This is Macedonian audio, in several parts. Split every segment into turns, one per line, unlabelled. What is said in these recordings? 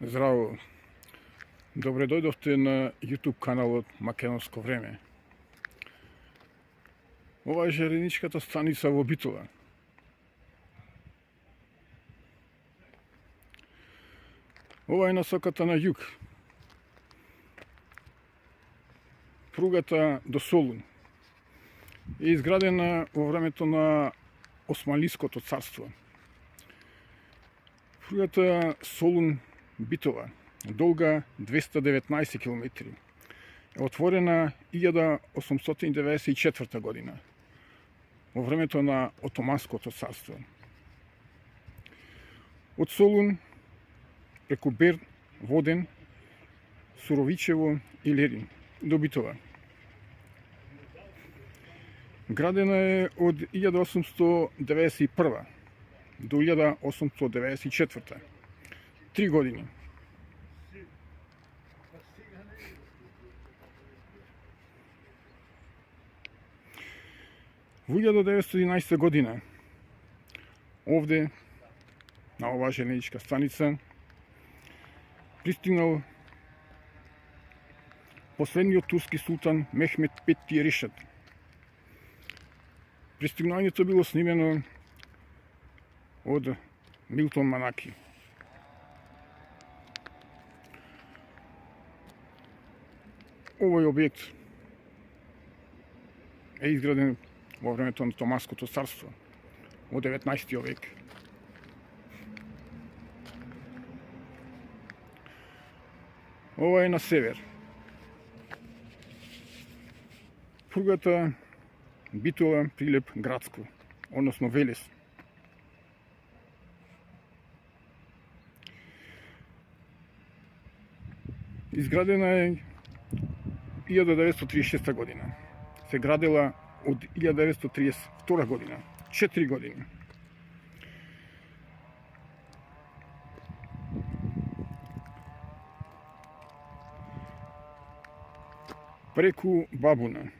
Здраво! Добре дојдовте на YouTube каналот Македонско време. Ова е железничката станица во Битола. Ова е насоката на југ. Пругата до Солун е изградена во времето на Османлиското царство. Пругата Солун-Битола, долга 219 км, е отворена 1894 година, во времето на Отоманското царство. Од Солун, преку Берн, Воден, Суровичево и Лерин до Битола. Градена е од 1891 до 1894. 3 години. Во 1911 година овде, на оваа железничка станица, пристигнал последниот турски султан Мехмед V Решат. Пристигнањето било снимено од Милтон Манаки. Овој објект е изграден во времето на Отоманското царство во 19 век. Ова е на север. Пругата Битола, Прилеп, Градско, односно Велес. Изградена е 1936 година. Се градела од 1932 година. 4 години. Преку Бабуна.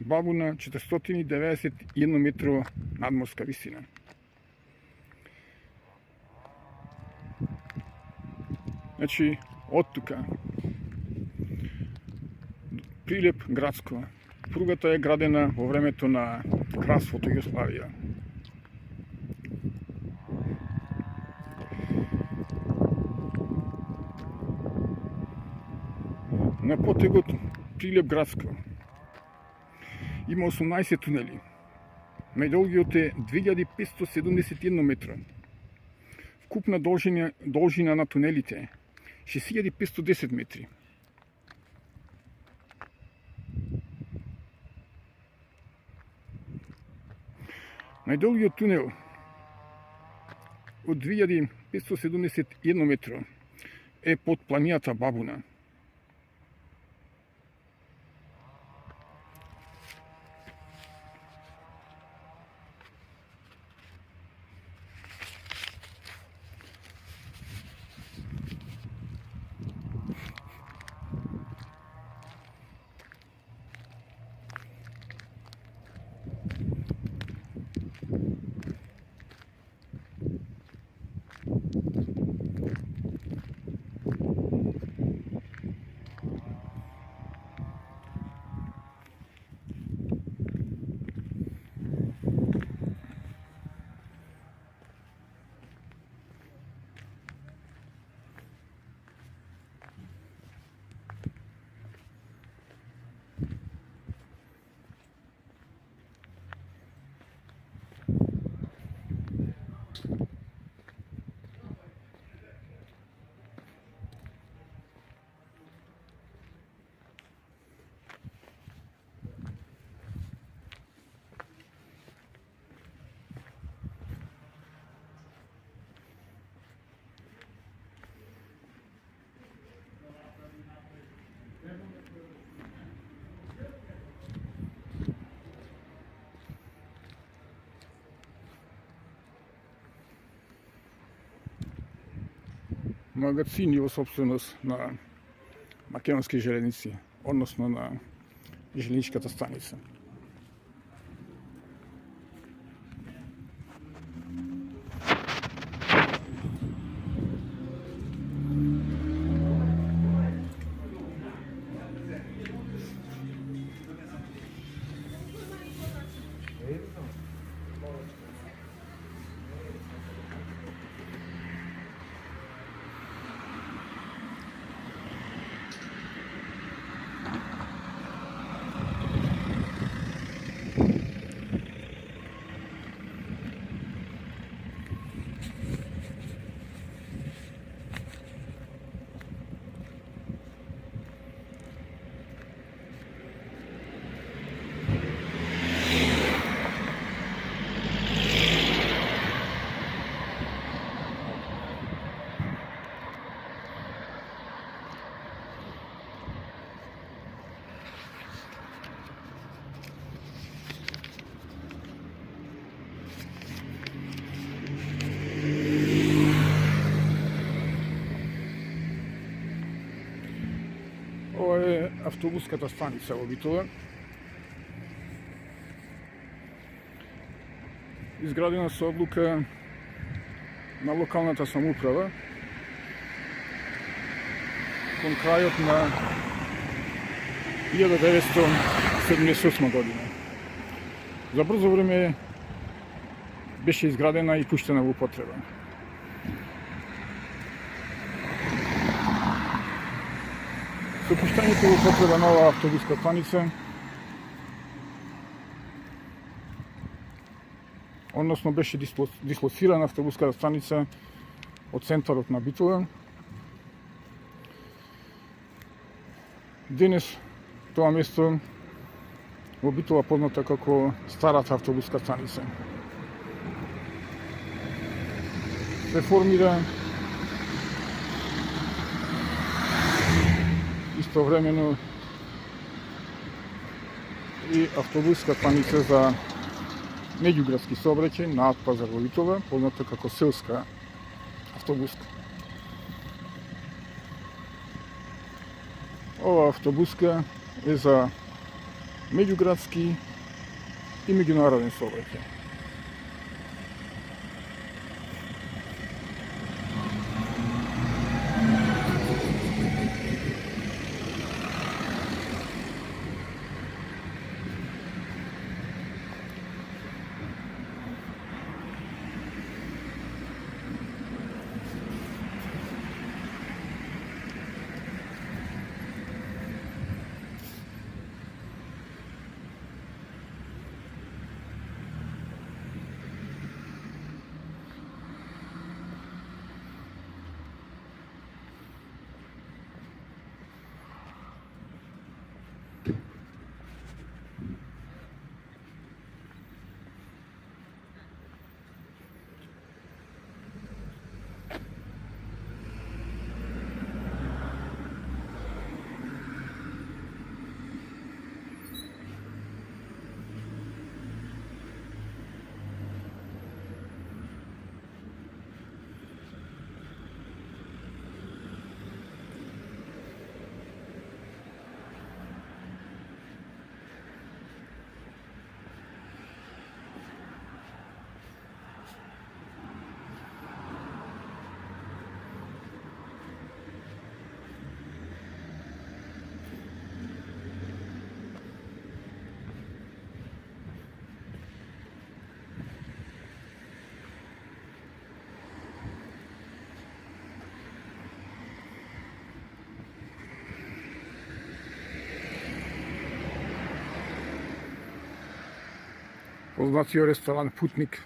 Бабуна 491 метро надморска висина. Значи, од тука Прилеп, Градско. Пругата е градена во времето на Кралството Југославија. На потегот Прилеп-Градско има 18 тунели. Најдолгиот е 2571 метра. Вкупна должина на тунелите е 6510 метри. Најдолгиот тунел од 2571 метра е под планината Бабуна. Магазини во собственост на Македонски железници, односно на железничката станица. автобуската станица во Битола. Изградена со одлука на локалната самоуправа кон крајот на 1978 година. За брзо време беше изградена и пуштена во употреба. Со пуштањето во употреба на оваа автобуска станица, односно беше дислоцирана автобуската станица од центарот на Битола. Денес тоа место во Битола позната како старата автобуска станица. Се формира истовремено и автобуска станица за меѓуградски сообраќај на Пазар во Битола, позната како селска автобуска. Ова автобуска е за меѓуградски и меѓународен сообраќај. Познатиот ресторан Путник